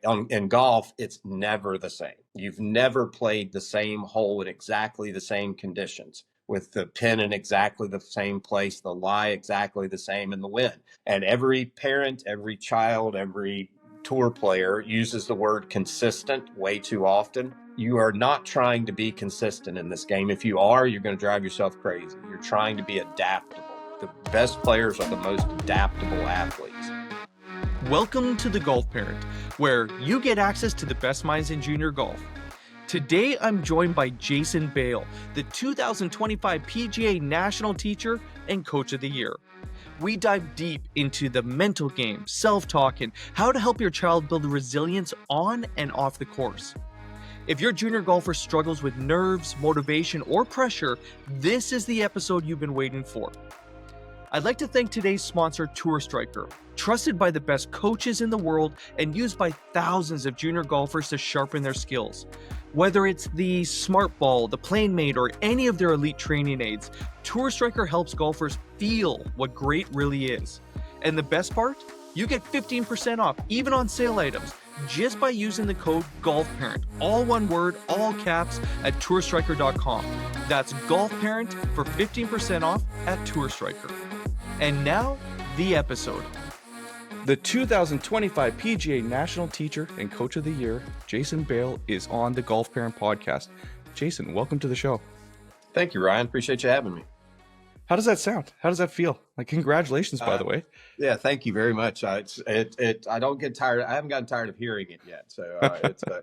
in golf, it's never the same. You've never played the same hole in exactly the same conditions, with the pin in exactly the same place, the lie exactly the same, and the wind. And every parent, every child, every tour player uses the word consistent way too often. You are not trying to be consistent in this game. If you are, you're going to drive yourself crazy. You're trying to be adaptable. The best players are the most adaptable athletes. Welcome to The Golf Parent, where you get access to the best minds in junior golf. Today I'm joined by Jason Baile, the 2025 PGA National Teacher and Coach of the Year. We dive deep into the mental game, self-talk, and how to help your child build resilience on and off the course. If your junior golfer struggles with nerves, motivation, or pressure, this is the episode you've been waiting for. I'd like to thank today's sponsor, Tour Striker, trusted by the best coaches in the world and used by thousands of junior golfers to sharpen their skills. Whether it's the Smart Ball, the PlaneMate, or any of their elite training aids, Tour Striker helps golfers feel what great really is. And the best part? You get 15% off, even on sale items, just by using the code GOLFPARENT, all one word, all caps, at tourstriker.com. That's GOLFPARENT for 15% off at Tour Striker. And now, the episode. The 2025 PGA National Teacher and Coach of the Year, Jason Baile, is on the Golf Parent Podcast. Jason, welcome to the show. Thank you, Ryan. Appreciate you having me. How does that sound? How does that feel? Like, congratulations, by the way. Yeah, thank you very much. I don't get tired. I haven't gotten tired of hearing it yet. So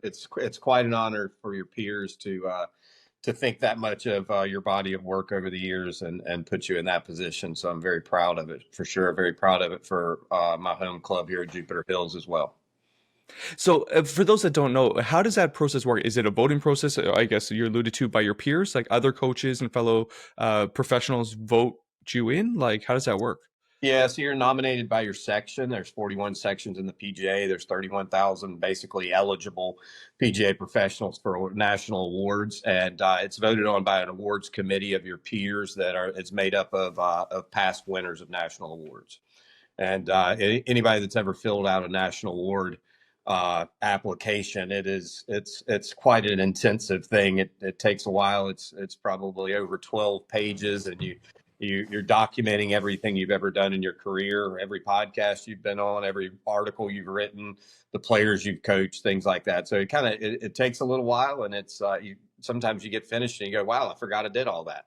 it's quite an honor for your peers to think that much of your body of work over the years and put you in that position. So I'm very proud of it, for sure. Very proud of it for my home club here at Jupiter Hills as well. So for those that don't know, how does that process work? Is it a voting process? I guess you alluded to by your peers, like other coaches and fellow professionals vote you in? Like, how does that work? Yeah, so you're nominated by your section. There's 41 sections in the PGA. There's 31,000 basically eligible PGA professionals for national awards, and it's voted on by an awards committee of your peers it's made up of past winners of national awards. And anybody that's ever filled out a national award application, it's quite an intensive thing. It takes a while. It's probably over 12 pages, and you're documenting everything you've ever done in your career, every podcast you've been on, every article you've written, the players you've coached, things like that. So it takes a little while, and it's sometimes you get finished and you go, wow, I forgot I did all that.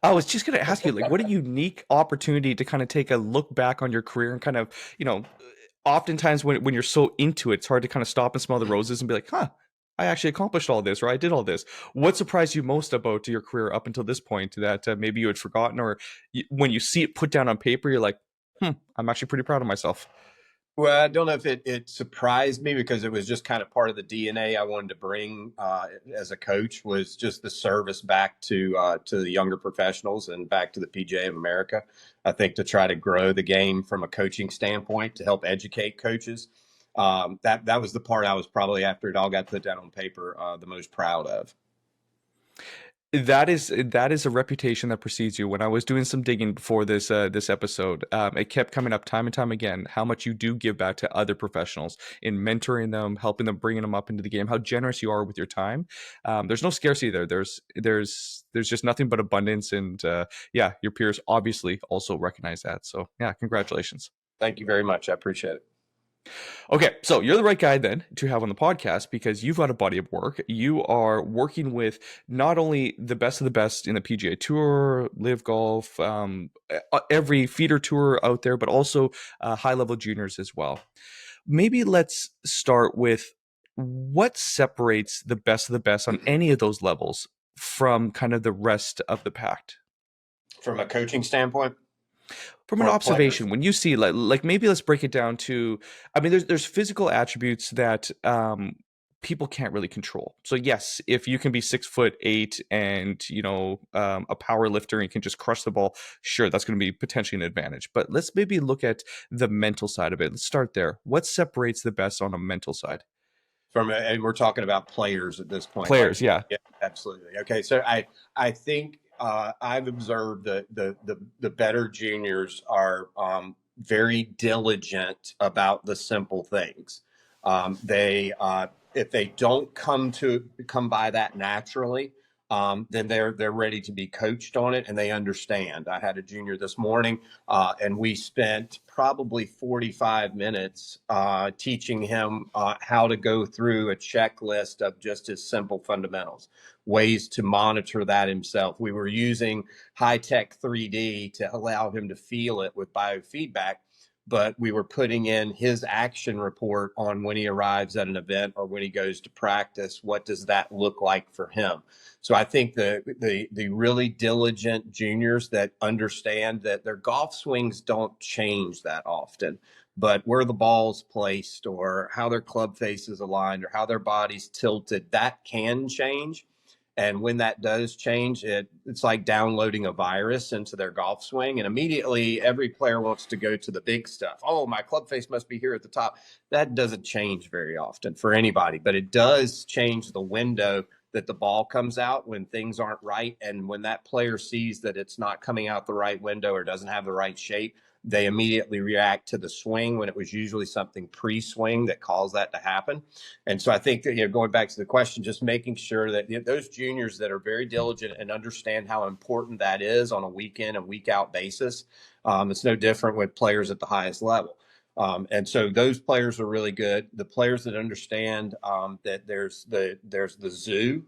I was just going to ask you, like, what a unique opportunity to kind of take a look back on your career and kind of, oftentimes when you're so into it, it's hard to kind of stop and smell the roses and be like, I actually accomplished all this, or I did all this. What surprised you most about your career up until this point that maybe you had forgotten, or when you see it put down on paper, you're like, I'm actually pretty proud of myself? Well, I don't know if it surprised me, because it was just kind of part of the DNA I wanted to bring as a coach, was just the service back to the younger professionals and back to the PGA of America. I think to try to grow the game from a coaching standpoint, to help educate coaches. That was the part I was probably, after it all got put down on paper, the most proud of. That is a reputation that precedes you. When I was doing some digging before this episode, it kept coming up time and time again, how much you do give back to other professionals in mentoring them, helping them, bringing them up into the game, how generous you are with your time. There's no scarcity there. There's just nothing but abundance. And your peers obviously also recognize that. So yeah, congratulations. Thank you very much. I appreciate it. Okay, so you're the right guy then to have on the podcast, because you've got a body of work. You are working with not only the best of the best in the PGA Tour, Live Golf, every feeder tour out there, but also high-level juniors as well. Maybe let's start with what separates the best of the best on any of those levels from kind of the rest of the pack? From a coaching standpoint? From an observation, players, when you see like maybe let's break it down to, I mean, there's physical attributes that people can't really control. So yes, if you can be 6'8" and a power lifter and you can just crush the ball, sure, that's going to be potentially an advantage. But let's maybe look at the mental side of it. Let's start there. What separates the best on a mental side? And we're talking about players at this point. Players, right? Yeah, absolutely. Okay, so I think I've observed that the better juniors are very diligent about the simple things. They if they don't come by that naturally, then they're ready to be coached on it and they understand. I had a junior this morning, and we spent probably 45 minutes teaching him how to go through a checklist of just his simple fundamentals, ways to monitor that himself. We were using high-tech 3D to allow him to feel it with biofeedback, but we were putting in his action report on when he arrives at an event or when he goes to practice. What does that look like for him? So I think the really diligent juniors that understand that their golf swings don't change that often, but where the ball's placed or how their club face is aligned or how their body's tilted, that can change. And when that does change, it's like downloading a virus into their golf swing. And immediately every player wants to go to the big stuff. Oh, my club face must be here at the top. That doesn't change very often for anybody, but it does change the window that the ball comes out when things aren't right. And when that player sees that it's not coming out the right window or doesn't have the right shape, they immediately react to the swing when it was usually something pre-swing that caused that to happen. And so I think that, going back to the question, just making sure that those juniors that are very diligent and understand how important that is on a week in and week out basis, it's no different with players at the highest level. And so those players are really good. The players that understand that there's the zoo,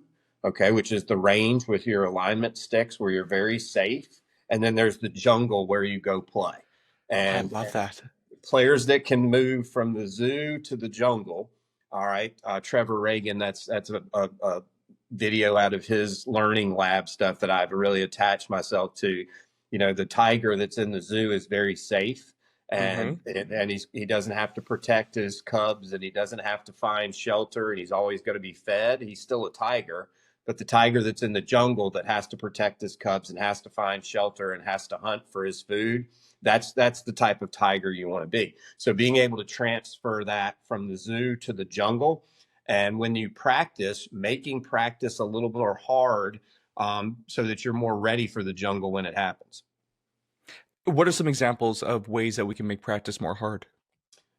okay, which is the range with your alignment sticks where you're very safe. And then there's the jungle where you go play. I And love that. players that can move from the zoo to the jungle. All right. Trevor Reagan, that's a video out of his learning lab stuff that I've really attached myself to. The tiger that's in the zoo is very safe, and he doesn't have to protect his cubs, and he doesn't have to find shelter, and he's always going to be fed. He's still a tiger. But the tiger that's in the jungle that has to protect his cubs and has to find shelter and has to hunt for his food, that's the type of tiger you want to be. So being able to transfer that from the zoo to the jungle, and when you practice, making practice a little more hard, so that you're more ready for the jungle when it happens. What are some examples of ways that we can make practice more hard?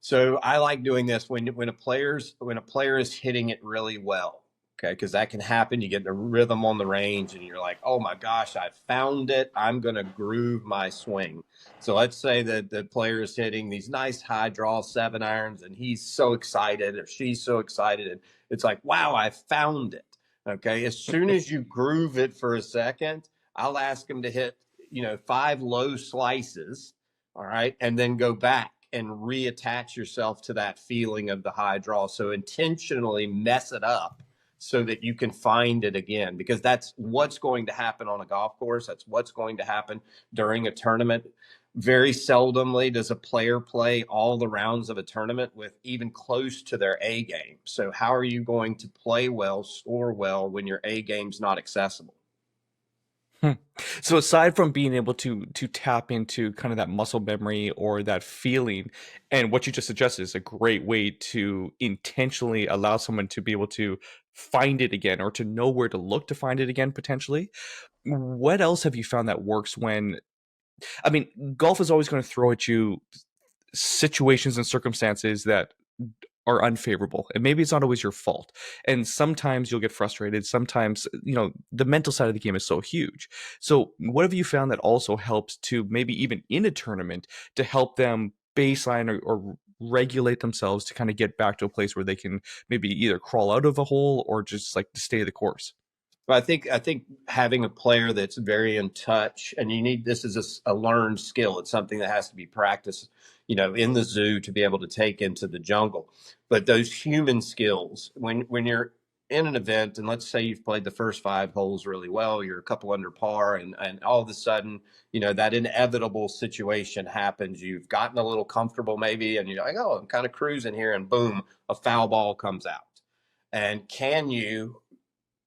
So I like doing this when a player is hitting it really well. Okay, because that can happen. You get the rhythm on the range and you're like, oh my gosh, I found it. I'm going to groove my swing. So let's say that the player is hitting these nice high draw 7-irons and he's so excited or she's so excited. And it's like, wow, I found it. Okay, as soon as you groove it for a second, I'll ask him to hit, 5 low slices. All right, and then go back and reattach yourself to that feeling of the high draw. So intentionally mess it up so that you can find it again, because that's what's going to happen on a golf course. That's what's going to happen during a tournament. Very seldomly does a player play all the rounds of a tournament with even close to their A game. So how are you going to play well, score well when your A game's not accessible? So aside from being able to tap into kind of that muscle memory or that feeling, and what you just suggested is a great way to intentionally allow someone to be able to find it again or to know where to look to find it again potentially. What else have you found that works when, I mean, golf is always going to throw at you situations and circumstances that are unfavorable, and maybe it's not always your fault, and sometimes you'll get frustrated. Sometimes the mental side of the game is so huge. So what have you found that also helps to maybe even in a tournament to help them baseline or regulate themselves to kind of get back to a place where they can maybe either crawl out of a hole or just like to stay the course? But I think having a player that's very in touch, and this is a learned skill. It's something that has to be practiced, in the zoo to be able to take into the jungle. But those human skills, when you're in an event, and let's say you've played the first 5 holes really well, you're a couple under par, and all of a sudden, that inevitable situation happens. You've gotten a little comfortable maybe, and you're like, oh, I'm kind of cruising here, and boom, a foul ball comes out. And can you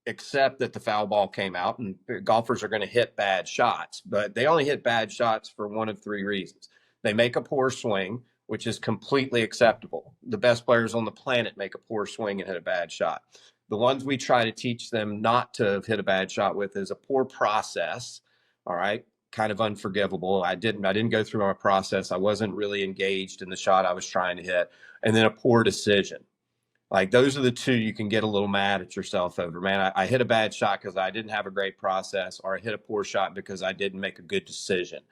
accept that the foul ball came out, and golfers are going to hit bad shots, but they only hit bad shots for one of 3 reasons. They make a poor swing, which is completely acceptable. The best players on the planet make a poor swing and hit a bad shot. The ones we try to teach them not to hit a bad shot with is a poor process. All right. Kind of unforgivable. I didn't go through my process. I wasn't really engaged in the shot I was trying to hit. And then a poor decision. Like those are the two you can get a little mad at yourself over. Man, I hit a bad shot because I didn't have a great process, or I hit a poor shot because I didn't make a good decision.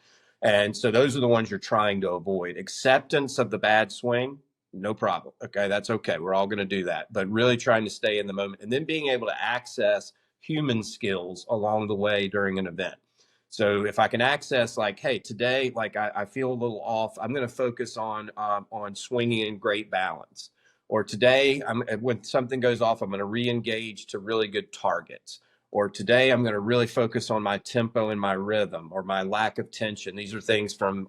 And so those are the ones you're trying to avoid. Acceptance of the bad swing, no problem. Okay, that's okay. We're all going to do that. But really trying to stay in the moment and then being able to access human skills along the way during an event. So if I can access like, hey, today, like I feel a little off, I'm going to focus on swinging in great balance. Or today, when something goes off, I'm going to re-engage to really good targets. Or today, I'm going to really focus on my tempo and my rhythm or my lack of tension. These are things from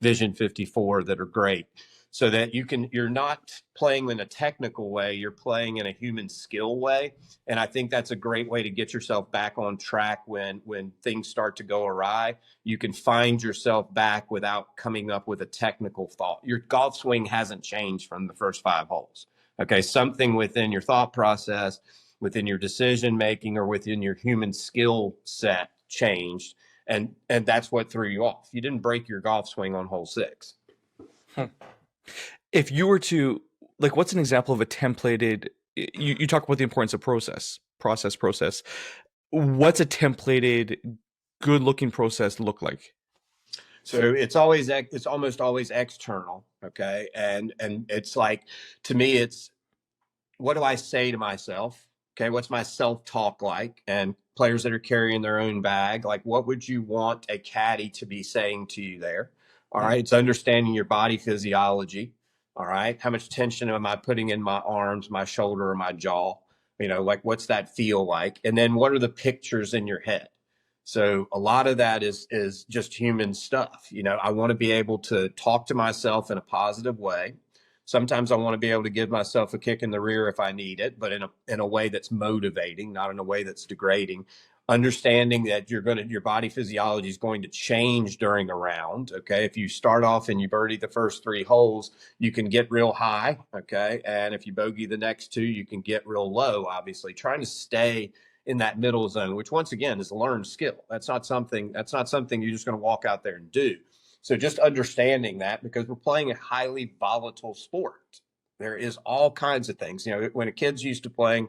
Vision 54 that are great. So that you're not playing in a technical way, you're playing in a human skill way. And I think that's a great way to get yourself back on track when things start to go awry. You can find yourself back without coming up with a technical thought. Your golf swing hasn't changed from the first 5 holes. Okay, something within your thought process, within your decision making, or within your human skill set changed, and that's what threw you off. You didn't break your golf swing on hole 6. If you were to, like, what's an example of a templated, you talk about the importance of process. What's a templated, good looking process look like? So it's almost always external. Okay. And it's like, to me, it's, what do I say to myself? Okay. What's my self-talk like? And players that are carrying their own bag, like, what would you want a caddy to be saying to you there? All right. It's understanding your body physiology. All right. How much tension am I putting in my arms, my shoulder, or my jaw? Like, what's that feel like? And then what are the pictures in your head? So a lot of that is just human stuff. I want to be able to talk to myself in a positive way. Sometimes I want to be able to give myself a kick in the rear if I need it, but in a way that's motivating, not in a way that's degrading. Understanding that your body physiology is going to change during a round. Okay. If you start off and you birdie the first 3 holes, you can get real high. Okay. And if you bogey the next 2, you can get real low, obviously. Trying to stay in that middle zone, which once again is a learned skill. That's not something you're just going to walk out there and do. So just understanding that, because we're playing a highly volatile sport. There is all kinds of things. When a kid's used to playing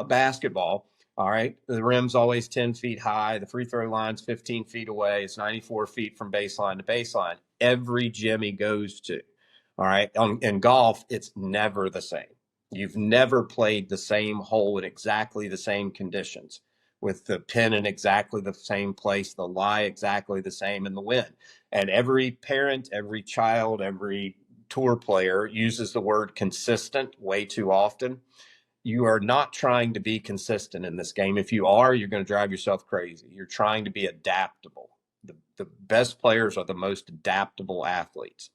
basketball, all right, the rim's always 10 feet high. The free throw line's 15 feet away. It's 94 feet from baseline to baseline. Every gym he goes to, all right, in golf, it's never the same. You've never played the same hole in exactly the same conditions, with the pin in exactly the same place, the lie exactly the same, and the wind. And every parent, every child, every tour player uses the word consistent way too often. You are not trying to be consistent in this game. If you are, you're going to drive yourself crazy. You're trying to be adaptable. The best players are the most adaptable athletes.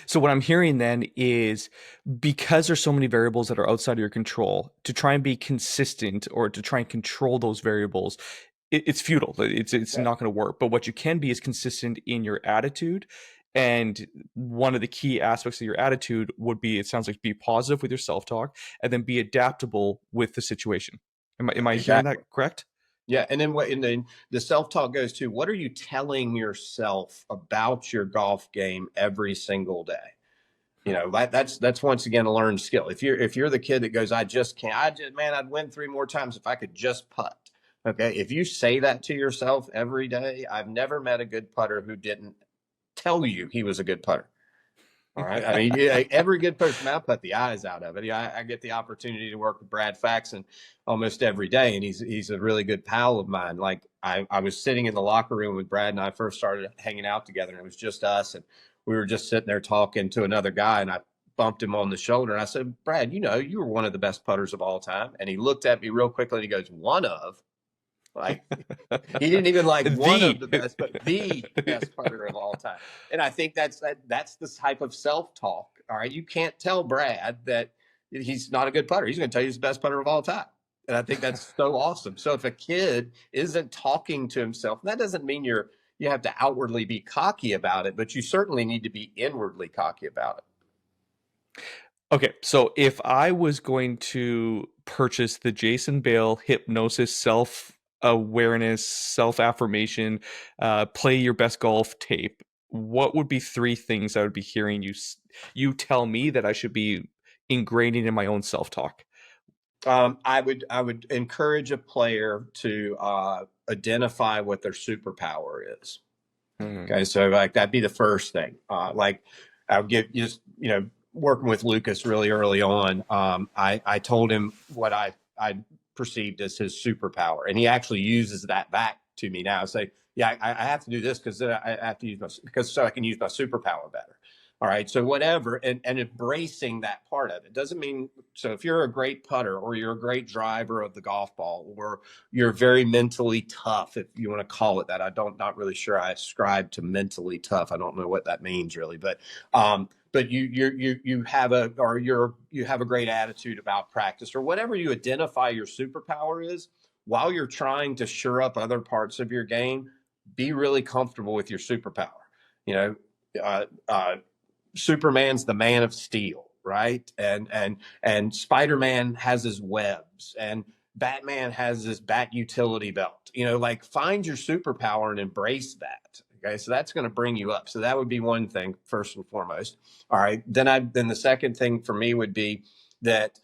So what I'm hearing then is, because there's so many variables that are outside of your control, to try and be consistent or to try and control those variables, it's futile. It's not going to work. But what you can be is consistent in your attitude. And one of the key aspects of your attitude would be, it sounds like, be positive with your self-talk, and then be adaptable with the situation. Am I hearing that correct? Yeah, and then the self-talk goes to, what are you telling yourself about your golf game every single day? That's once again a learned skill. If you're the kid that goes, I just can't, man, I'd win 3 more times if I could just putt. Okay, if you say that to yourself every day, I've never met a good putter who didn't tell you he was a good putter. All right. I mean, every good person, I put the eyes out of it. I get the opportunity to work with Brad Faxon almost every day, and he's a really good pal of mine. Like, I was sitting in the locker room with Brad, and I first started hanging out together, and it was just us, and we were just sitting there talking to another guy, and I bumped him on the shoulder, and I said, Brad, you were one of the best putters of all time. And he looked at me real quickly, and he goes, one of? Like, he didn't even like one of the best, but the best putter of all time. And I think that's the type of self-talk. All right. You can't tell Brad that he's not a good putter. He's going to tell you he's the best putter of all time. And I think that's so awesome. So if a kid isn't talking to himself, that doesn't mean you have to outwardly be cocky about it, but you certainly need to be inwardly cocky about it. Okay, so if I was going to purchase the Jason Baile Hypnosis Self-Awareness, Self-Affirmation, Play Your Best Golf tape, what would be 3 things I would be hearing you tell me that I should be ingraining in my own self-talk? I would encourage a player to identify what their superpower is. Mm. Okay, so like that'd be the first thing. Like I would get just working with Lucas really early on. I told him what I perceived as his superpower, and he actually uses that back to me now. Say, yeah, I have to do this because I have to use because so I can use my superpower better. All right, so whatever, and embracing that part of it doesn't mean. So if you're a great putter or you're a great driver of the golf ball, or you're very mentally tough, if you want to call it that. Not really sure I ascribe to mentally tough. I don't know what that means really, but you have you have a great attitude about practice or whatever you identify your superpower is. While you're trying to shore up other parts of your game, be really comfortable with your superpower. You know, Superman's the man of steel, right? And Spider-Man has his webs, and Batman has his bat utility belt. Like find your superpower and embrace that. Okay, so that's going to bring you up. So that would be one thing first and foremost. All right, then the second thing for me would be that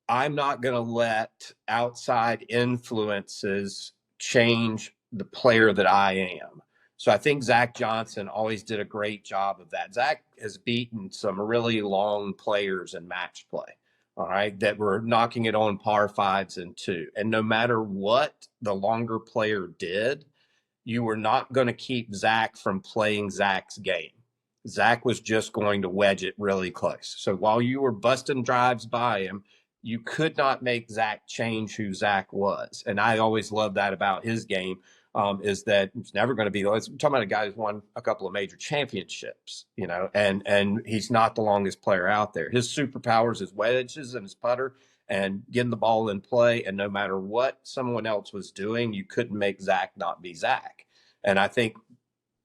I'm not going to let outside influences change the player that I am. So I think Zach Johnson always did a great job of that. Zach has beaten some really long players in match play, all right, that were knocking it on par fives and two. And no matter what the longer player did, you were not going to keep Zach from playing Zach's game. Zach was just going to wedge it really close. So while you were busting drives by him, you could not make Zach change who Zach was. And I always loved that about his game, is that it's never going to be. I'm talking about a guy who's won a couple of major championships, and he's not the longest player out there. His superpowers, his wedges and his putter, and getting the ball in play. And no matter what someone else was doing, you couldn't make Zach not be Zach. And I think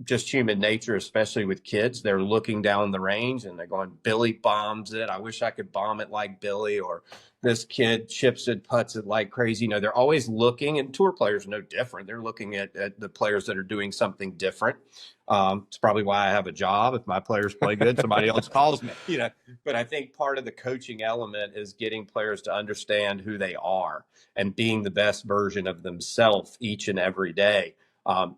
just human nature, especially with kids, they're looking down the range and they're going, Billy bombs it. I wish I could bomb it like Billy, or this kid chips it, putts it like crazy. They're always looking, and tour players are no different. They're looking at the players that are doing something different. It's probably why I have a job. If my players play good, somebody else calls me, But I think part of the coaching element is getting players to understand who they are and being the best version of themselves each and every day.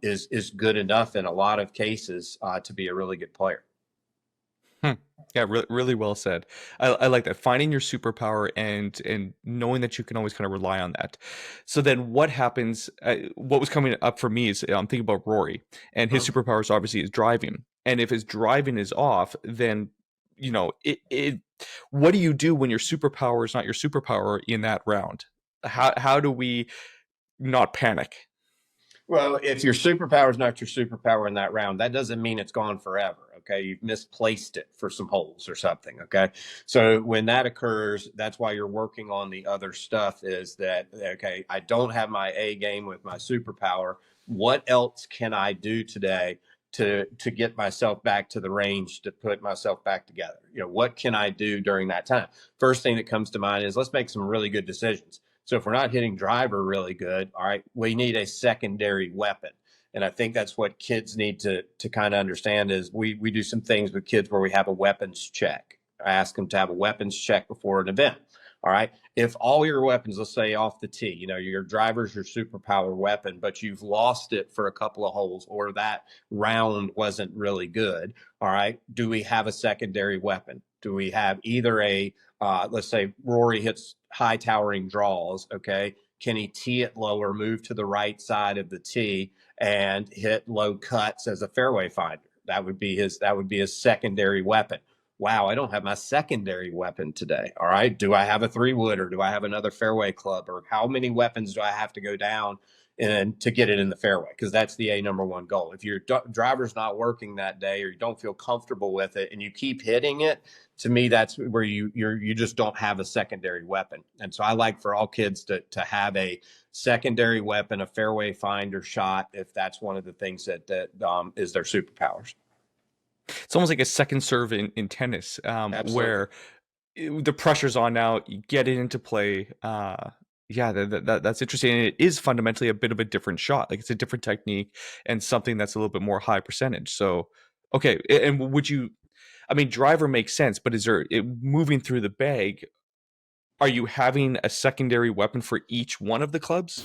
Is good enough in a lot of cases to be a really good player. Yeah, really well said. I like that. Finding your superpower and knowing that you can always kind of rely on that. So then what happens, what was coming up for me is I'm thinking about Rory, and his superpower is obviously is driving. And if his driving is off, then, what do you do when your superpower is not your superpower in that round? How do we not panic? Well, if your superpower is not your superpower in that round, that doesn't mean it's gone forever. Okay. You've misplaced it for some holes or something. Okay. So when that occurs, that's why you're working on the other stuff, is that, okay, I don't have my A game with my superpower. What else can I do today to get myself back to the range, to put myself back together? What can I do during that time? First thing that comes to mind is let's make some really good decisions. So if we're not hitting driver really good, all right, we need a secondary weapon. And I think that's what kids need to kind of understand is we do some things with kids where we have a weapons check. I ask them to have a weapons check before an event. All right. If all your weapons, let's say off the tee, your driver's your superpower weapon, but you've lost it for a couple of holes, or that round wasn't really good. All right. Do we have a secondary weapon? Do we have either let's say Rory hits high towering draws. Okay. Can he tee it lower, move to the right side of the tee, and hit low cuts as a fairway finder? That would be his secondary weapon. Wow, I don't have my secondary weapon today. All right. Do I have a 3-wood, or do I have another fairway club, or how many weapons do I have to go down and to get it in the fairway? Because that's the number one goal. If your driver's not working that day, or you don't feel comfortable with it and you keep hitting it, to me, that's where you just don't have a secondary weapon. And so I like for all kids to have a secondary weapon, a fairway finder shot, if that's one of the things that is their superpowers. It's almost like a second serve in tennis, where the pressure's on now, you get it into play. Yeah, that's interesting. And it is fundamentally a bit of a different shot. Like, it's a different technique and something that's a little bit more high percentage. So, okay. And would you, I mean, driver makes sense, but is there moving through the bag? Are you having a secondary weapon for each one of the clubs?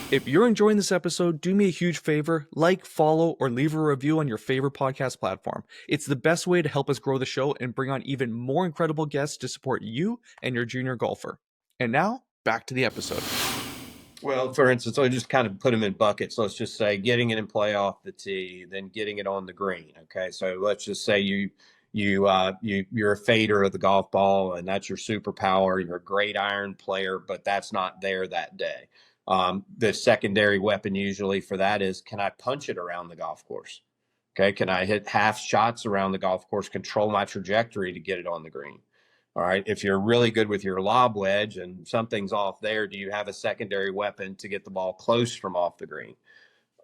If you're enjoying this episode, do me a huge favor, like, follow, or leave a review on your favorite podcast platform. It's the best way to help us grow the show and bring on even more incredible guests to support you and your junior golfer. And now, back to the episode. Well, for instance, I'll just kind of put them in buckets. Let's just say getting it in play off the tee, then getting it on the green. Okay, so let's just say you're a fader of the golf ball, and that's your superpower. You're a great iron player, but that's not there that day. The secondary weapon usually for that is, can I punch it around the golf course? Okay, can I hit half shots around the golf course, control my trajectory to get it on the green? All right. If you're really good with your lob wedge and something's off there, do you have a secondary weapon to get the ball close from off the green?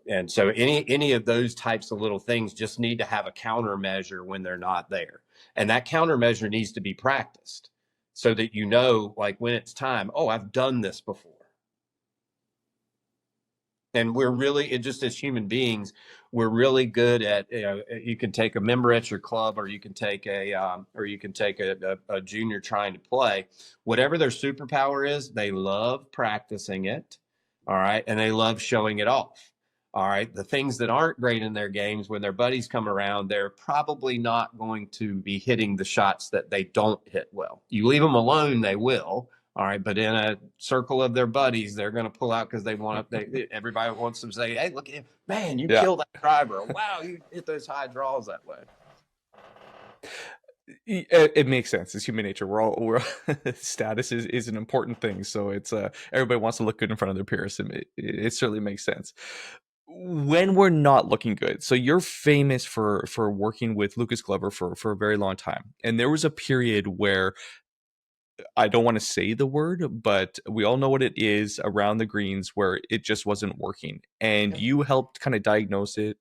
And so any of those types of little things just need to have a countermeasure when they're not there. And that countermeasure needs to be practiced so that you know, like when it's time, oh, I've done this before. And we're really, just as human beings, we're really good at, you can take a member at your club, or you can take a junior trying to play. Whatever their superpower is, they love practicing it. All right. And they love showing it off. All right. The things that aren't great in their games, when their buddies come around, they're probably not going to be hitting the shots that they don't hit well. You leave them alone, they will. All right, but in a circle of their buddies, they're going to pull out because they want to. Everybody wants them to say, "Hey, look at him, man! You killed that driver! Wow, you hit those high draws that way." It makes sense. It's human nature. We're status is an important thing. So it's everybody wants to look good in front of their peers. It certainly makes sense. When we're not looking good, so you're famous for working with Lucas Glover for a very long time, and there was a period where, I don't want to say the word, but we all know what it is around the greens where it just wasn't working, and you helped kind of diagnose it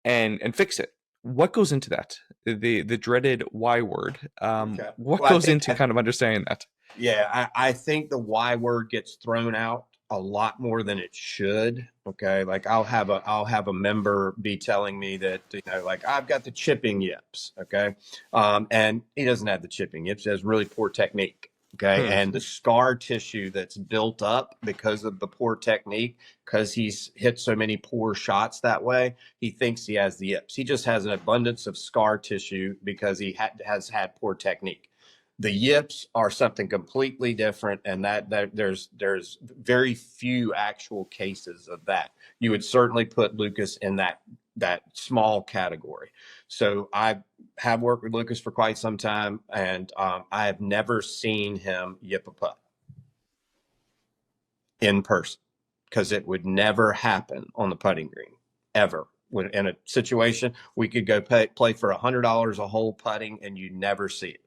and fix it. What goes into that? The dreaded Y word. Okay. What Well, goes into kind of understanding that? Yeah, I think the Y word gets thrown out a lot more than it should. Okay, like I'll have a member be telling me that, like, I've got the chipping yips. Okay, and he doesn't have the chipping yips. He has really poor technique. Okay, and the scar tissue that's built up because of the poor technique, because he's hit so many poor shots that way, he thinks he has the yips. He just has an abundance of scar tissue because he has had poor technique. The yips are something completely different, and that there's very few actual cases of that. You would certainly put Lucas in that small category. So I have worked with Lucas for quite some time, and I have never seen him yip a putt in person, because it would never happen on the putting green, ever. When in a situation, we could go play for $100 a hole putting, and you never see it.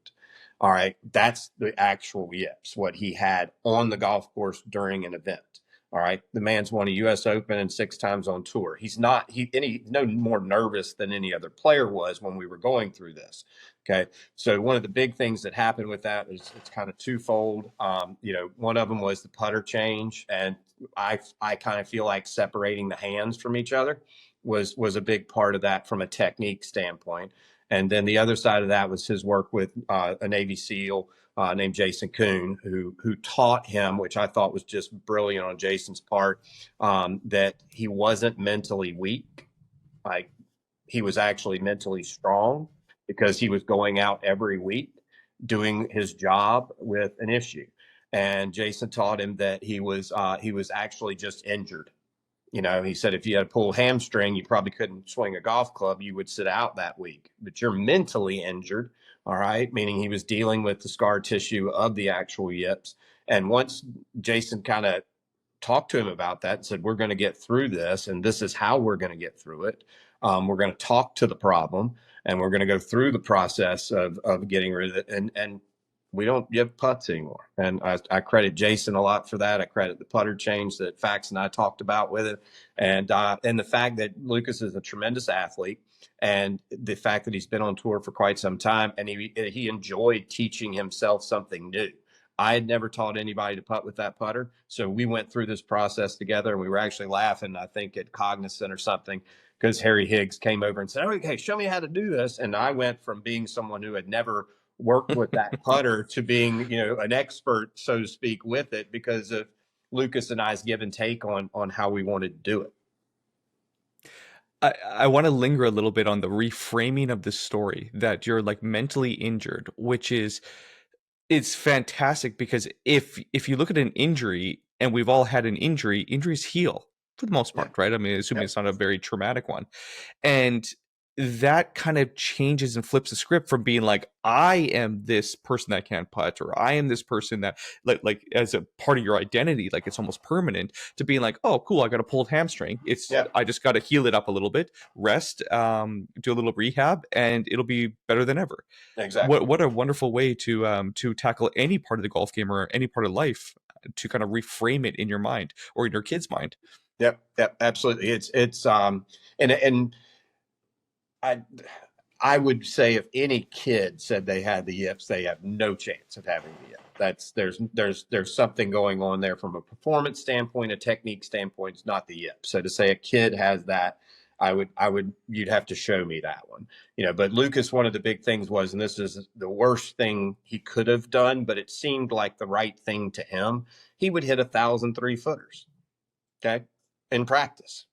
All right, that's the actual yips, what he had on the golf course during an event. All right, the man's won a U.S. Open and 6 times on tour. He's no more nervous than any other player was when we were going through this. Okay, so one of the big things that happened with that is, it's kind of twofold. One of them was the putter change, and I kind of feel like separating the hands from each other was a big part of that from a technique standpoint. And then the other side of that was his work with a Navy SEAL named Jason Kuhn, who taught him, which I thought was just brilliant on Jason's part, that he wasn't mentally weak. Like, he was actually mentally strong, because he was going out every week doing his job with an issue. And Jason taught him that he was actually just injured. He said, if you had a pulled hamstring, you probably couldn't swing a golf club. You would sit out that week, but you're mentally injured. All right. Meaning he was dealing with the scar tissue of the actual yips. And once Jason kind of talked to him about that and said, we're going to get through this, and this is how we're going to get through it. We're going to talk to the problem, and we're going to go through the process of getting rid of it. And we don't give putts anymore. And I credit Jason a lot for that. I credit the putter change that Fax and I talked about with it. And the fact that Lucas is a tremendous athlete, and the fact that he's been on tour for quite some time, and he enjoyed teaching himself something new. I had never taught anybody to putt with that putter. So we went through this process together, and we were actually laughing, I think, at Cognizant or something, because Harry Higgs came over and said, "Okay, show me how to do this." And I went from being someone who had never worked with that putter to being, an expert, so to speak, with it because of Lucas and I's give and take on how we wanted to do it. I want to linger a little bit on the reframing of the story that you're like mentally injured, which is it's fantastic because if you look at an injury, and we've all had an injury, injuries heal for the most Yeah. part, right? I mean, assuming Yep. it's not a very traumatic one. And that kind of changes and flips the script from being like, I am this person that can't putt, or I am this person that like as a part of your identity, like it's almost permanent, to being like, oh, cool, I got a pulled hamstring. It's Yeah. I just got to heal it up a little bit, rest, do a little rehab, and it'll be better than ever. Exactly. What a wonderful way to tackle any part of the golf game or any part of life, to kind of reframe it in your mind or in your kid's mind. Yep. Yep. Absolutely. And I I would say if any kid said they had the yips, they have no chance of having the yips. There's something going on there from a performance standpoint, a technique standpoint. It's not the yips. So to say a kid has that, I would you'd have to show me that one. But Lucas, one of the big things was, and this is the worst thing he could have done, but it seemed like the right thing to him. He would hit 1,000 3-footers. Okay, in practice.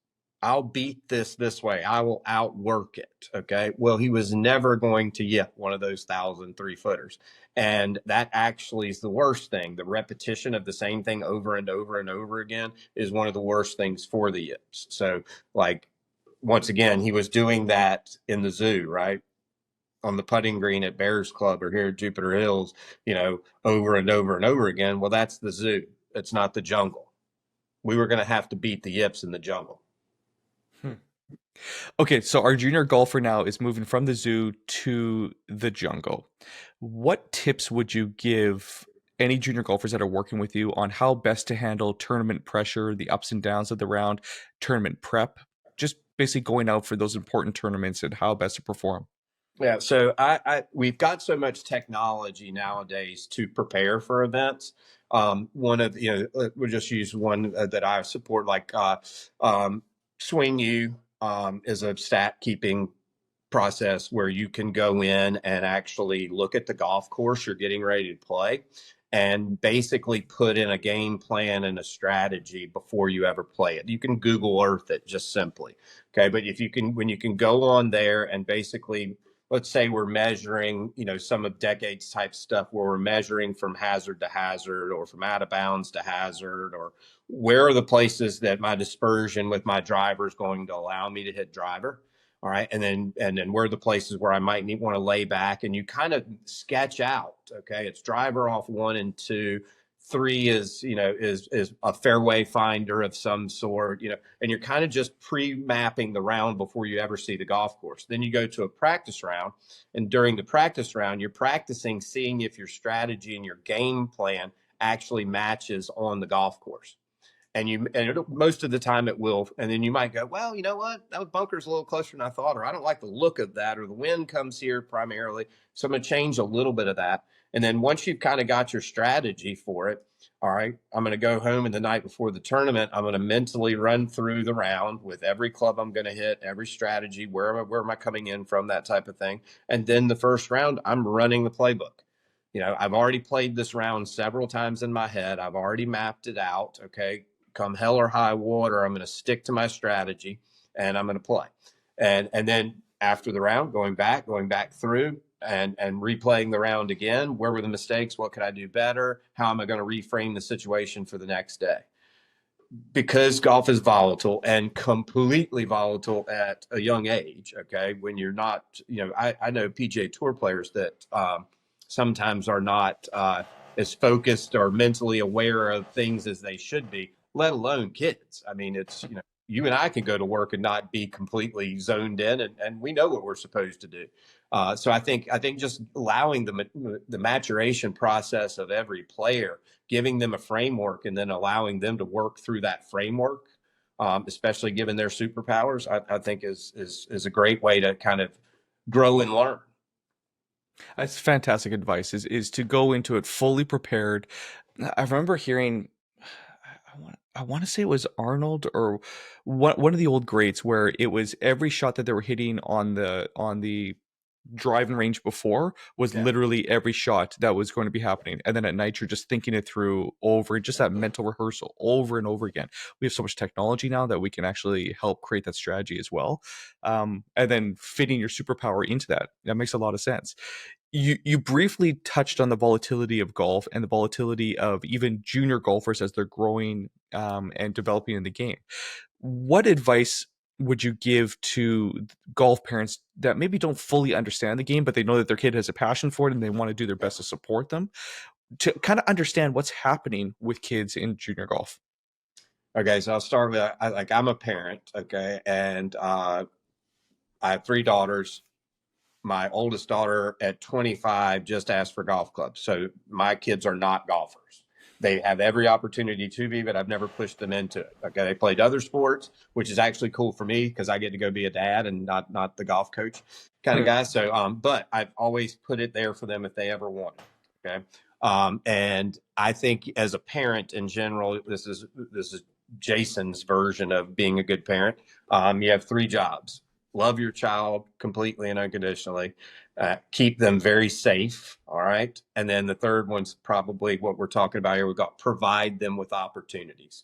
I'll beat this way. I will outwork it. Okay. Well, he was never going to yip one of those 1,000 3-footers. And that actually is the worst thing. The repetition of the same thing over and over and over again is one of the worst things for the yips. So, like, once again, he was doing that in the zoo, right? On the putting green at Bears Club or here at Jupiter Hills, over and over and over again. Well, that's the zoo. It's not the jungle. We were going to have to beat the yips in the jungle. Okay, so our junior golfer now is moving from the zoo to the jungle. What tips would you give any junior golfers that are working with you on how best to handle tournament pressure, the ups and downs of the round, tournament prep, just basically going out for those important tournaments and how best to perform? Yeah, so we've got so much technology nowadays to prepare for events. One of we'll just use one that I support, like Swing U is a stat keeping process where you can go in and actually look at the golf course you're getting ready to play and basically put in a game plan and a strategy before you ever play it. You can Google Earth it just simply. Okay. But when you can go on there and basically, let's say we're measuring, some of decades type stuff where we're measuring from hazard to hazard or from out of bounds to hazard, or where are the places that my dispersion with my driver is going to allow me to hit driver. All right. And then where are the places where I might want to lay back, and you kind of sketch out, okay, it's driver off 1 and 2. 3 is a fairway finder of some sort, and you're kind of just pre-mapping the round before you ever see the golf course. Then you go to a practice round, and during the practice round, you're practicing seeing if your strategy and your game plan actually matches on the golf course. Most of the time it will. And then you might go, well, you know what? That bunker's a little closer than I thought, or I don't like the look of that, or the wind comes here primarily. So I'm going to change a little bit of that. And then once you've kind of got your strategy for it, all right, I'm going to go home, and the night before the tournament, I'm going to mentally run through the round with every club I'm going to hit, every strategy, where am I coming in from, that type of thing. And then the first round, I'm running the playbook. I've already played this round several times in my head. I've already mapped it out. Okay, come hell or high water, I'm going to stick to my strategy and I'm going to play. And then after the round, going back through and replaying the round again. Where were the mistakes? What could I do better? How am I going to reframe the situation for the next day? Because golf is volatile and completely volatile at a young age. Okay. When you're not, I know PGA Tour players that sometimes are not as focused or mentally aware of things as they should be, let alone kids. I mean, it's, you and I can go to work and not be completely zoned in, and we know what we're supposed to do. So I think just allowing the maturation process of every player, giving them a framework, and then allowing them to work through that framework, especially given their superpowers, I think is a great way to kind of grow and learn. That's fantastic advice, is to go into it fully prepared. I remember hearing, I want to say it was Arnold or one of the old greats where it was every shot that they were hitting on the driving range before was Yeah. literally every shot that was going to be happening. And then at night, you're just thinking it through over, just that mental rehearsal over and over again. We have so much technology now that we can actually help create that strategy as well. And then fitting your superpower into that. That makes a lot of sense. You briefly touched on the volatility of golf and the volatility of even junior golfers as they're growing and developing in the game. What advice would you give to golf parents that maybe don't fully understand the game, but they know that their kid has a passion for it and they want to do their best to support them to kind of understand what's happening with kids in junior golf? Okay, so I'll start with I'm a parent, okay, and I have three daughters. My oldest daughter at 25 just asked for golf clubs. So my kids are not golfers. They have every opportunity to be, but I've never pushed them into it. Okay. They played other sports, which is actually cool for me because I get to go be a dad and not the golf coach kind of guy. So, but I've always put it there for them if they ever want it. Okay. And I think as a parent in general, this is Jason's version of being a good parent. You have three jobs: love your child completely and unconditionally, keep them very safe. All right. And then the third one's probably what we're talking about here. We've got provide them with opportunities.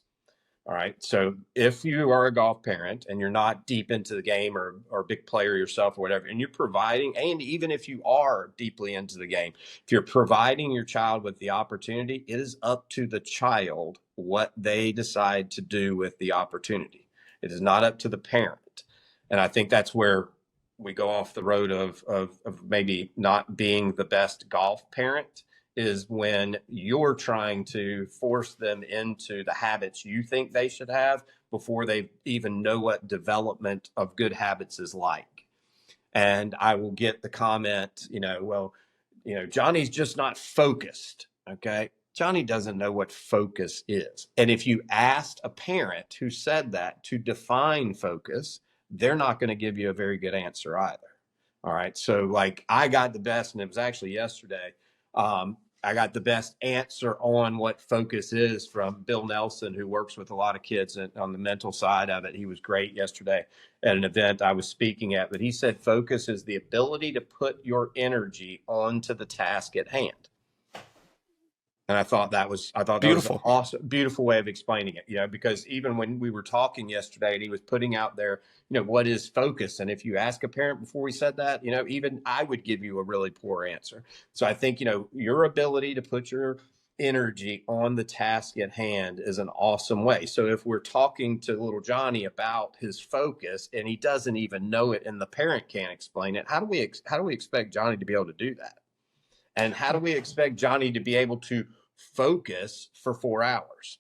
All right. So if you are a golf parent and you're not deep into the game or a big player yourself or whatever, and you're providing, and even if you are deeply into the game, if you're providing your child with the opportunity, it is up to the child what they decide to do with the opportunity. It is not up to the parent. And I think that's where we go off the road of maybe not being the best golf parent is when you're trying to force them into the habits you think they should have before they even know what development of good habits is like. And I will get the comment, well, Johnny's just not focused. Okay. Johnny doesn't know what focus is. And if you asked a parent who said that to define focus, they're not going to give you a very good answer either. All right. So, like, I got the best, and it was actually yesterday. I got the best answer on what focus is from Bill Nelson, who works with a lot of kids on the mental side of it. He was great yesterday at an event I was speaking at, but he said focus is the ability to put your energy onto the task at hand. And I thought that was an Beautiful. awesome, beautiful way of explaining it, because even when we were talking yesterday and he was putting out there, what is focus? And if you ask a parent before we said that, even I would give you a really poor answer. So I think, your ability to put your energy on the task at hand is an awesome way. So if we're talking to little Johnny about his focus and he doesn't even know it and the parent can't explain it, how do we expect Johnny to be able to do that? And how do we expect Johnny to be able to focus for 4 hours?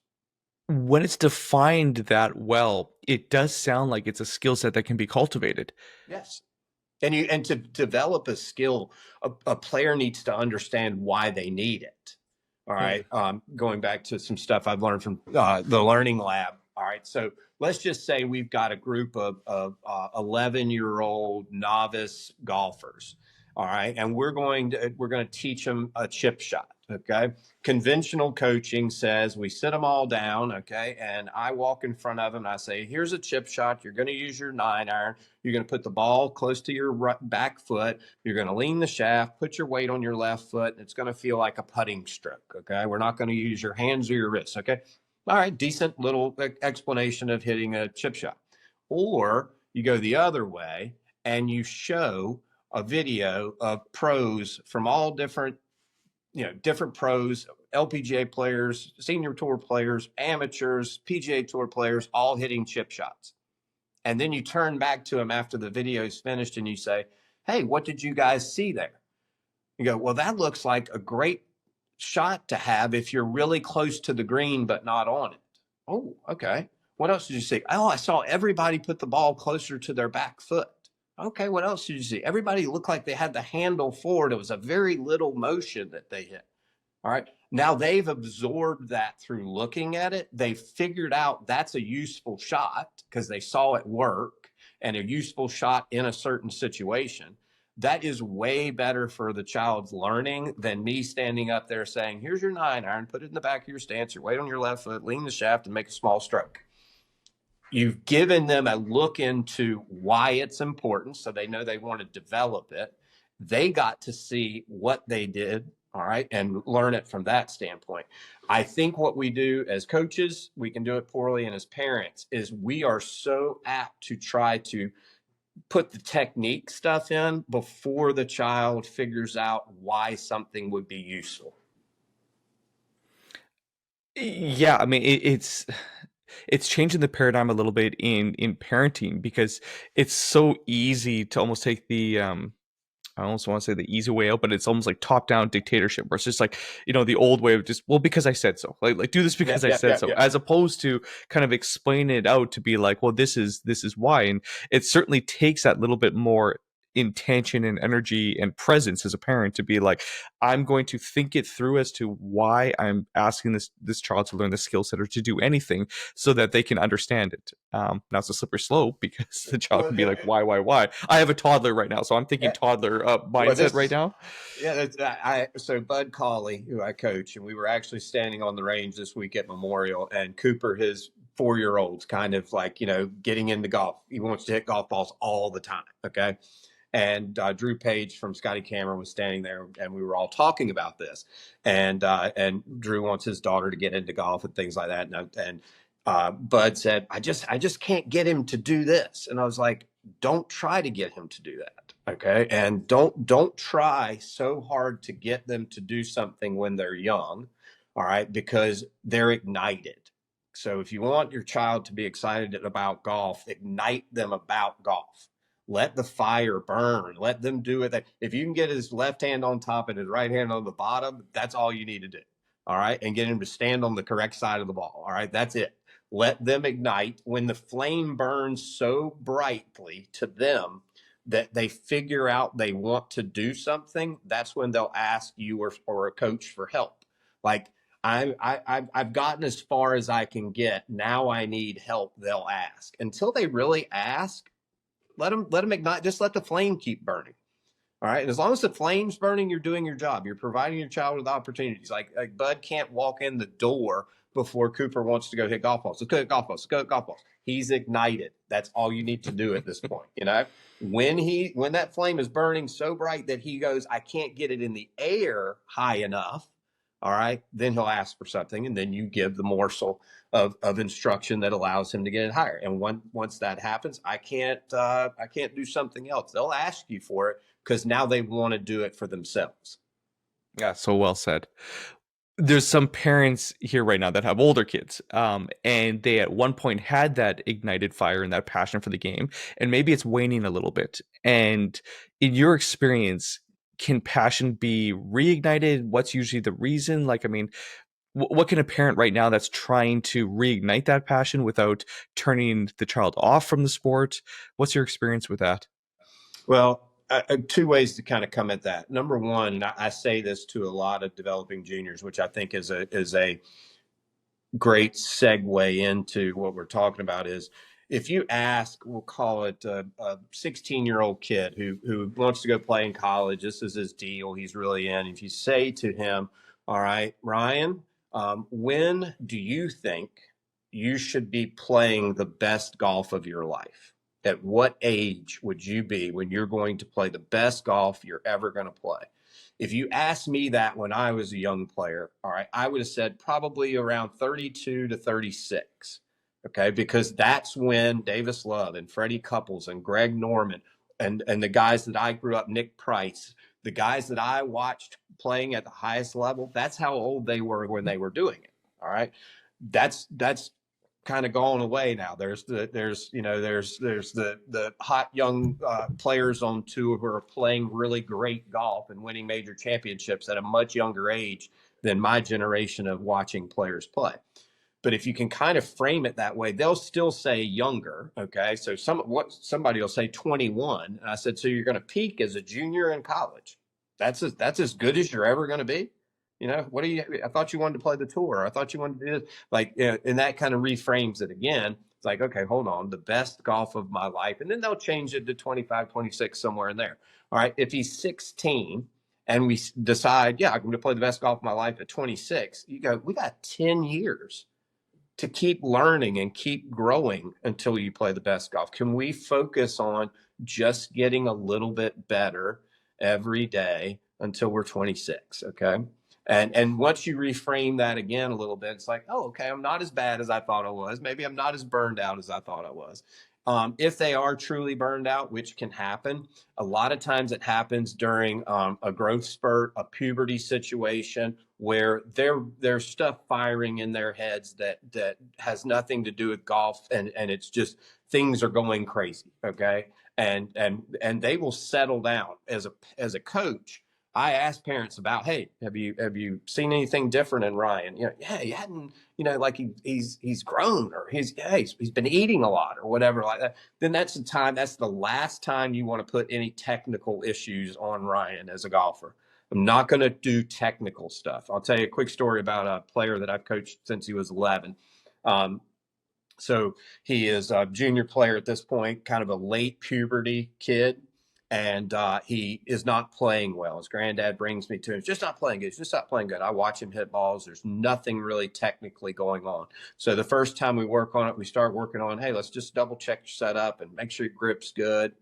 When it's defined that well, it does sound like it's a skill set that can be cultivated. Yes. And to develop a skill, a player needs to understand why they need it. All right. Going back to some stuff I've learned from the Learning Lab. All right. So let's just say we've got a group of 11-year-old novice golfers. All right. And we're going to teach them a chip shot. Okay. Conventional coaching says we sit them all down. Okay. And I walk in front of them and I say, here's a chip shot. You're going to use your 9-iron. You're going to put the ball close to your back foot. You're going to lean the shaft, put your weight on your left foot. And it's going to feel like a putting stroke. Okay. We're not going to use your hands or your wrists. Okay. All right. Decent little explanation of hitting a chip shot. Or you go the other way and you show a video of pros from all different pros, LPGA players, senior tour players, amateurs, PGA tour players, all hitting chip shots. And then you turn back to them after the video is finished and you say, hey, what did you guys see there? You go, well, that looks like a great shot to have if you're really close to the green, but not on it. Oh, okay. What else did you see? Oh, I saw everybody put the ball closer to their back foot. Okay, what else did you see? Everybody looked like they had the handle forward. It was a very little motion that they hit. All right. Now they've absorbed that through looking at it. They figured out that's a useful shot because they saw it work and a useful shot in a certain situation. that is way better for the child's learning than me standing up there saying, here's your 9-iron, put it in the back of your stance, your weight on your left foot, lean the shaft and make a small stroke. You've given them a look into why it's important, so they know they want to develop it. They got to see what they did, all right, and learn it from that standpoint. I think what we do as coaches, we can do it poorly, and as parents, is we are so apt to try to put the technique stuff in before the child figures out why something would be useful. Yeah, I mean, it's changing the paradigm a little bit in parenting, because it's so easy to almost take the I almost want to say the easy way out, but it's almost like top down dictatorship, where it's just like, the old way of just, well, because I said so, like do this because I said so, as opposed to kind of explain it out to be like, well, this is why. And it certainly takes that little bit more intention and energy and presence as a parent to be like, I'm going to think it through as to why I'm asking this child to learn the skill set or to do anything, so that they can understand it. Now it's a slippery slope, because the child can be like, why? I have a toddler right now, so I'm thinking toddler mindset right now. Yeah, so Bud Cawley, who I coach, and we were actually standing on the range this week at Memorial, and Cooper, his 4-year-old's kind of like, getting into golf. He wants to hit golf balls all the time. Okay. And Drew Page from Scotty Cameron was standing there, and we were all talking about this. And Drew wants his daughter to get into golf and things like that. And Bud said, I just can't get him to do this. And I was like, don't try to get him to do that. Okay. And don't try so hard to get them to do something when they're young. All right. Because they're ignited. So if you want your child to be excited about golf, ignite them about golf. Let the fire burn. Let them do it. If you can get his left hand on top and his right hand on the bottom, that's all you need to do. All right. And get him to stand on the correct side of the ball. All right. That's it. Let them ignite. When the flame burns so brightly to them that they figure out they want to do something, that's when they'll ask you or a coach for help. Like, I've gotten as far as I can get. Now I need help. They'll ask. Until they really ask, let them ignite. Just let the flame keep burning. All right. And as long as the flame's burning, you're doing your job. You're providing your child with opportunities. Like Bud can't walk in the door before Cooper wants to go hit golf balls. Let's go hit golf balls. Let's go hit golf balls. He's ignited. That's all you need to do at this point. When that flame is burning so bright that he goes, I can't get it in the air high enough. All right. Then he'll ask for something, and then you give the morsel of instruction that allows him to get it higher. And once that happens, I can't do something else. They'll ask you for it because now they want to do it for themselves. Yeah, so well said. There's some parents here right now that have older kids, and they at one point had that ignited fire and that passion for the game, and maybe it's waning a little bit. And in your experience, can passion be reignited? What's usually the reason? Like, I mean, what can a parent right now that's trying to reignite that passion without turning the child off from the sport? What's your experience with that? Well, two ways to kind of come at that. Number one, and I say this to a lot of developing juniors, which I think is a great segue into what we're talking about, is if you ask, we'll call it a 16-year-old kid who wants to go play in college, this is his deal, he's really in. If you say to him, all right, Ryan, when do you think you should be playing the best golf of your life? At what age would you be when you're going to play the best golf you're ever going to play? If you asked me that when I was a young player, all right, I would have said probably around 32 to 36. Okay, because that's when Davis Love and Freddie Couples and Greg Norman and the guys that I grew up, Nick Price, the guys that I watched playing at the highest level, that's how old they were when they were doing it. All right. That's kind of gone away now. There's the hot young players on tour who are playing really great golf and winning major championships at a much younger age than my generation of watching players play. But if you can kind of frame it that way, they'll still say younger. Okay. So somebody will say 21. And I said, so you're going to peak as a junior in college. That's as good as you're ever going to be. I thought you wanted to play the tour. I thought you wanted to do this. And that kind of reframes it again. It's like, okay, hold on, the best golf of my life. And then they'll change it to 25, 26, somewhere in there. All right. If he's 16 and we decide, yeah, I'm going to play the best golf of my life at 26, you go, we got 10 years to keep learning and keep growing until you play the best golf. Can we focus on just getting a little bit better every day until we're 26? Okay. And once you reframe that again a little bit, it's like, oh, okay, I'm not as bad as I thought I was. Maybe I'm not as burned out as I thought I was. If they are truly burned out, which can happen, a lot of times it happens during a growth spurt, a puberty situation, where there's stuff firing in their heads that has nothing to do with golf, and it's just things are going crazy. Okay. And they will settle down. As a coach, I ask parents about, hey, have you seen anything different in Ryan? Yeah, he hadn't, like he's grown, or he's been eating a lot or whatever like that. Then that's the last time you want to put any technical issues on Ryan as a golfer. I'm not going to do technical stuff. I'll tell you a quick story about a player that I've coached since he was 11. So he is a junior player at this point, kind of a late puberty kid, and he is not playing well. His granddad brings me to him. He's just not playing good. He's just not playing good. I watch him hit balls. There's nothing really technically going on. So the first time we work on it, we start working on, hey, let's just double check your setup and make sure your grip's good.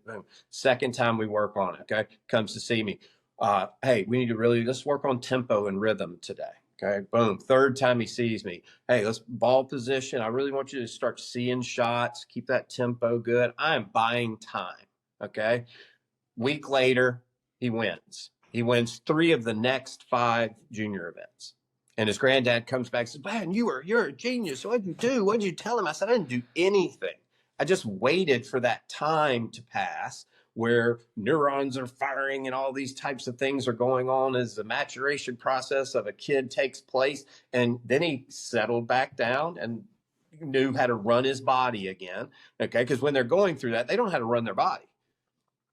Second time we work on it, okay, comes to see me. Hey, we need to let's work on tempo and rhythm today. Okay, boom. Third time he sees me, hey, let's ball position. I really want you to start seeing shots, keep that tempo good. I am buying time. Okay. Week later, he wins. He wins 3 of the next 5 junior events. And his granddad comes back and says, man, you're a genius. What'd you do? What'd you tell him? I said, I didn't do anything. I just waited for that time to pass where neurons are firing and all these types of things are going on as the maturation process of a kid takes place. And then he settled back down and knew how to run his body again. Okay. Because when they're going through that, they don't know how to run their body.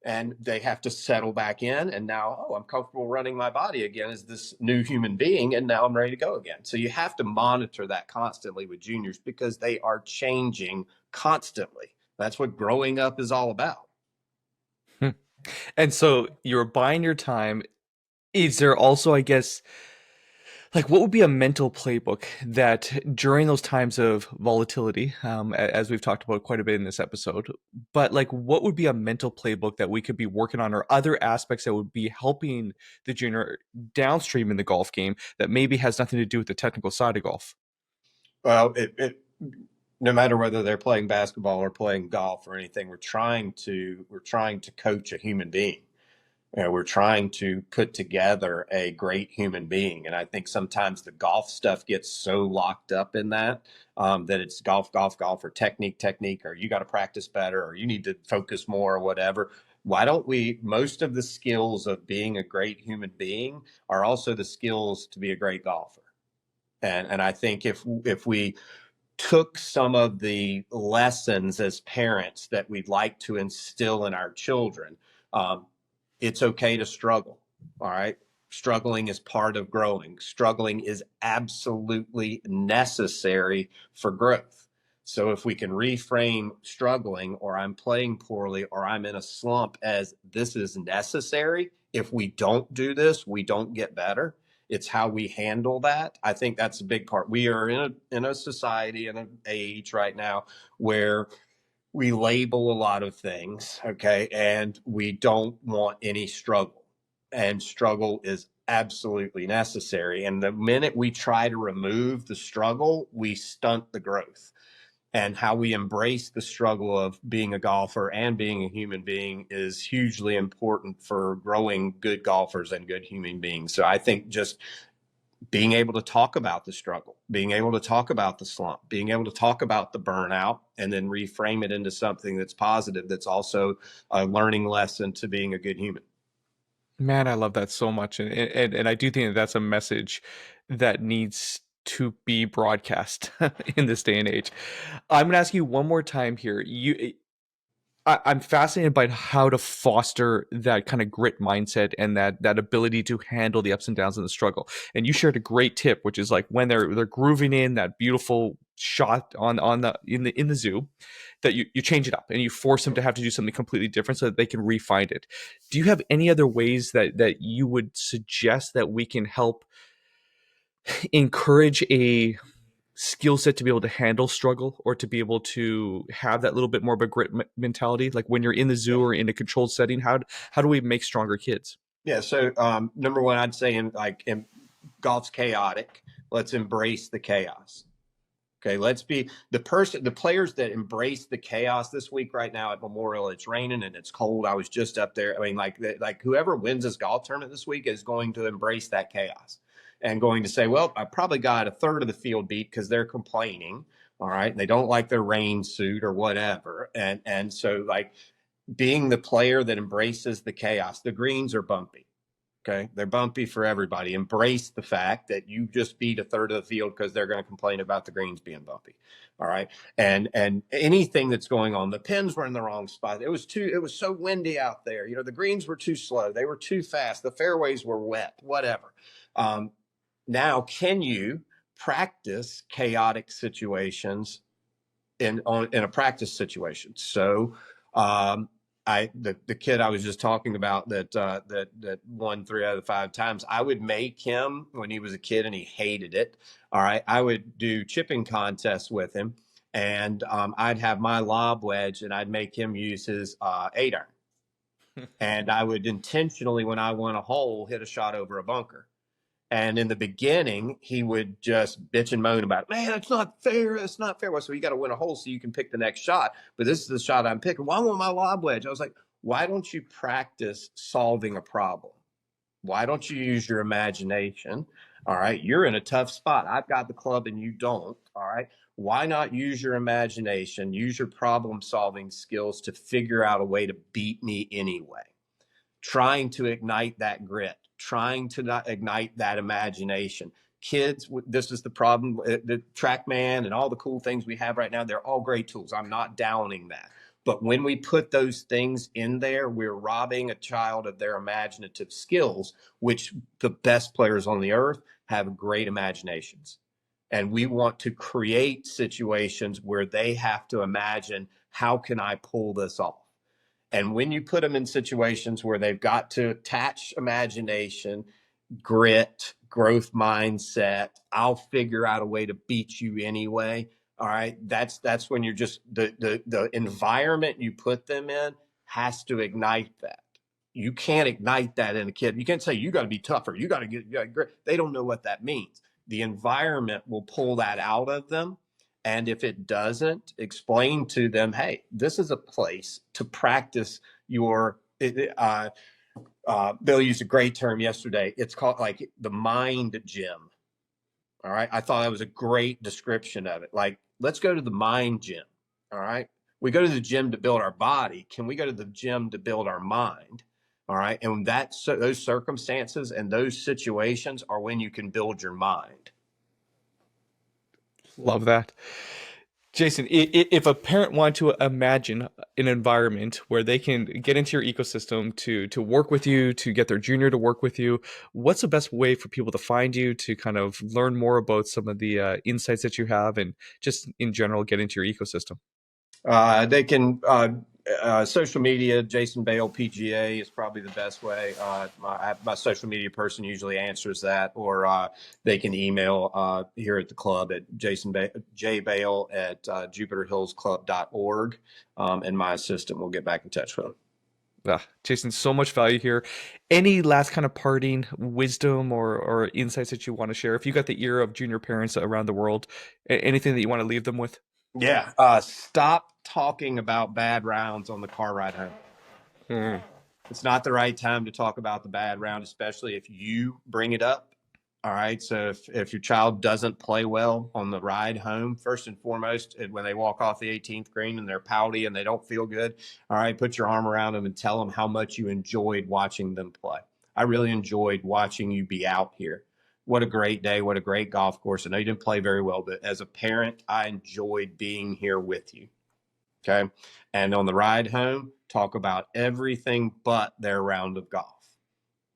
And they have to settle back in. And now, I'm comfortable running my body again as this new human being. And now I'm ready to go again. So you have to monitor that constantly with juniors because they are changing constantly. That's what growing up is all about. And so you're buying your time. Is there also, I guess, like what would be a mental playbook that during those times of volatility, as we've talked about quite a bit in this episode, but like what would be a mental playbook that we could be working on, or other aspects that would be helping the junior downstream in the golf game that maybe has nothing to do with the technical side of golf? Well, no matter whether they're playing basketball or playing golf or anything, we're trying to coach a human being. We're trying to put together a great human being. And I think sometimes the golf stuff gets so locked up in that it's golf, or technique, or you got to practice better, or you need to focus more, or whatever. Why don't most of the skills of being a great human being are also the skills to be a great golfer. And I think if we took some of the lessons as parents that we'd like to instill in our children, it's okay to struggle. All right. Struggling is part of growing. Struggling is absolutely necessary for growth. So if we can reframe struggling, or I'm playing poorly, or I'm in a slump, as this is necessary. If we don't do this, we don't get better. It's how we handle that. I think that's a big part. We are in a society, in an age right now where we label a lot of things, okay, and we don't want any struggle. And struggle is absolutely necessary. And the minute we try to remove the struggle, we stunt the growth. And how we embrace the struggle of being a golfer and being a human being is hugely important for growing good golfers and good human beings. So I think just being able to talk about the struggle, being able to talk about the slump, being able to talk about the burnout, and then reframe it into something that's positive, that's also a learning lesson to being a good human. Man, I love that so much. And I do think that that's a message that needs to be broadcast in this day and age. I'm going to ask you one more time here. I'm fascinated by how to foster that kind of grit mindset and that ability to handle the ups and downs and the struggle. And you shared a great tip, which is like when they're grooving in that beautiful shot on the in the zoo, that you change it up and you force them to have to do something completely different so that they can refine it. Do you have any other ways that you would suggest that we can help encourage a skill set to be able to handle struggle, or to be able to have that little bit more of a grit mentality, like when you're in the zoo or in a controlled setting? How do we make stronger kids? Yeah. So number one, I'd say in golf's chaotic. Let's embrace the chaos. Okay, let's be the players that embrace the chaos this week right now at Memorial. It's raining and it's cold. I was just up there. I mean, like whoever wins this golf tournament this week is going to embrace that chaos and going to say, well, I probably got a third of the field beat because they're complaining. All right. And they don't like their rain suit or whatever. And so like being the player that embraces the chaos, the greens are bumpy. Okay. They're bumpy for everybody. Embrace the fact that you just beat a third of the field because they're going to complain about the greens being bumpy. All right. And anything that's going on, the pins were in the wrong spot. It was so windy out there. The greens were too slow. They were too fast. The fairways were wet, whatever. Now, can you practice chaotic situations in a practice situation? So, the kid I was just talking about that won 3 out of the 5 times, I would make him when he was a kid and he hated it. All right, I would do chipping contests with him, and I'd have my lob wedge, and I'd make him use his 8-iron, and I would intentionally, when I won a hole, hit a shot over a bunker. And in the beginning, he would just bitch and moan about, man, it's not fair. It's not fair. Well, so you got to win a hole so you can pick the next shot. But this is the shot I'm picking. Well, I want my lob wedge. I was like, why don't you practice solving a problem? Why don't you use your imagination? All right. You're in a tough spot. I've got the club and you don't. All right. Why not use your imagination, use your problem solving skills to figure out a way to beat me anyway? Trying to ignite that grit, trying to not ignite that imagination. Kids, this is the problem. The TrackMan and all the cool things we have right now, they're all great tools. I'm not downing that. But when we put those things in there, we're robbing a child of their imaginative skills, which the best players on the earth have great imaginations. And we want to create situations where they have to imagine, how can I pull this off? And when you put them in situations where they've got to attach imagination, grit, growth mindset, I'll figure out a way to beat you anyway. All right. That's when you're just the environment you put them in has to ignite that. You can't ignite that in a kid. You can't say you got to be tougher. You got to get grit. They don't know what that means. The environment will pull that out of them. And if it doesn't, explain to them, hey, this is a place to practice your, Bill used a great term yesterday. It's called like the mind gym. All right. I thought that was a great description of it. Like, let's go to the mind gym. All right. We go to the gym to build our body. Can we go to the gym to build our mind? All right. And those circumstances and those situations are when you can build your mind. Love that. Jason, if a parent wanted to imagine an environment where they can get into your ecosystem to work with you, to get their junior to work with you, what's the best way for people to find you, to kind of learn more about some of the insights that you have, and just in general get into your ecosystem? They can social media. Jason Baile PGA is probably the best way. My social media person usually answers that, or they can email here at the club at jbaile at jupiterhillsclub.org, and my assistant will get back in touch with them. Jason, so much value here. Any last kind of parting wisdom or insights that you want to share? If you got the ear of junior parents around the world, anything that you want to leave them with? Yeah. Stop talking about bad rounds on the car ride home. It's not the right time to talk about the bad round, especially if you bring it up. All right. So if your child doesn't play well on the ride home, first and foremost, when they walk off the 18th green and they're pouty and they don't feel good, all right, put your arm around them and tell them how much you enjoyed watching them play. I really enjoyed watching you be out here. What a great day. What a great golf course. I know you didn't play very well, but as a parent, I enjoyed being here with you. Okay. And on the ride home, talk about everything but their round of golf.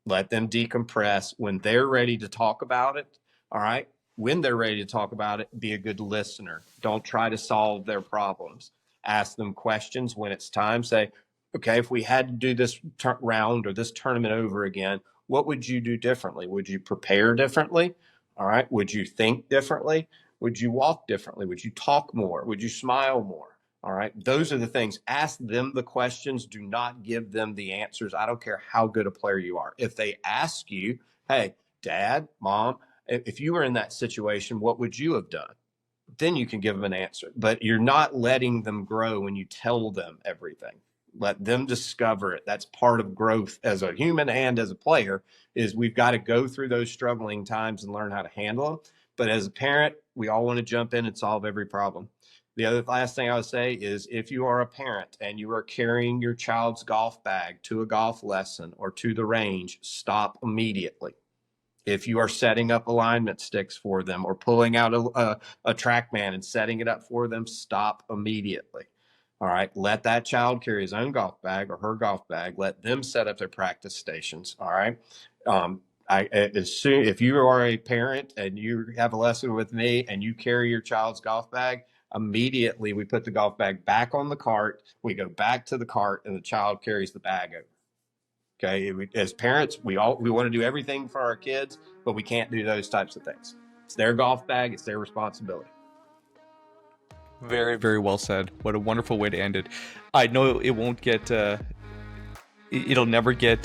Let them decompress. When they're ready to talk about it, all right, when they're ready to talk about it, be a good listener. Don't try to solve their problems. Ask them questions when it's time. Say, okay, if we had to do this round or this tournament over again, what would you do differently? Would you prepare differently? All right. Would you think differently? Would you walk differently? Would you talk more? Would you smile more? All right. Those are the things. Ask them the questions. Do not give them the answers. I don't care how good a player you are. If they ask you, hey, dad, mom, if you were in that situation, what would you have done? Then you can give them an answer. But you're not letting them grow when you tell them everything. Let them discover it. That's part of growth as a human and as a player, is we've got to go through those struggling times and learn how to handle them. But as a parent, we all want to jump in and solve every problem. The other last thing I would say is, if you are a parent and you are carrying your child's golf bag to a golf lesson or to the range, stop immediately. If you are setting up alignment sticks for them or pulling out a TrackMan and setting it up for them, stop immediately. All right. Let that child carry his own golf bag or her golf bag. Let them set up their practice stations. All right. If you are a parent and you have a lesson with me and you carry your child's golf bag, immediately we put the golf bag back on the cart. We go back to the cart and the child carries the bag over. Okay. As parents, we want to do everything for our kids, but we can't do those types of things. It's their golf bag. It's their responsibility. Very, very well said. What a wonderful way to end it. I know it won't get, it'll never get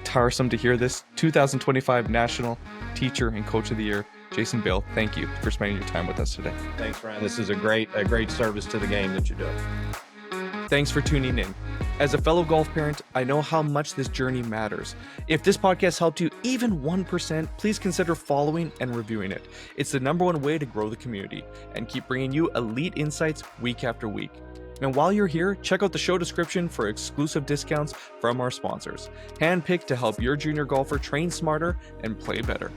tiresome to hear this. 2025 National Teacher and Coach of the Year, Jason Baile, thank you for spending your time with us today. Thanks, Ryan. This is a great service to the game that you're doing. Thanks for tuning in. As a fellow golf parent, I know how much this journey matters. If this podcast helped you even 1%, please consider following and reviewing it. It's the #1 way to grow the community and keep bringing you elite insights week after week. And while you're here, check out the show description for exclusive discounts from our sponsors, handpicked to help your junior golfer train smarter and play better.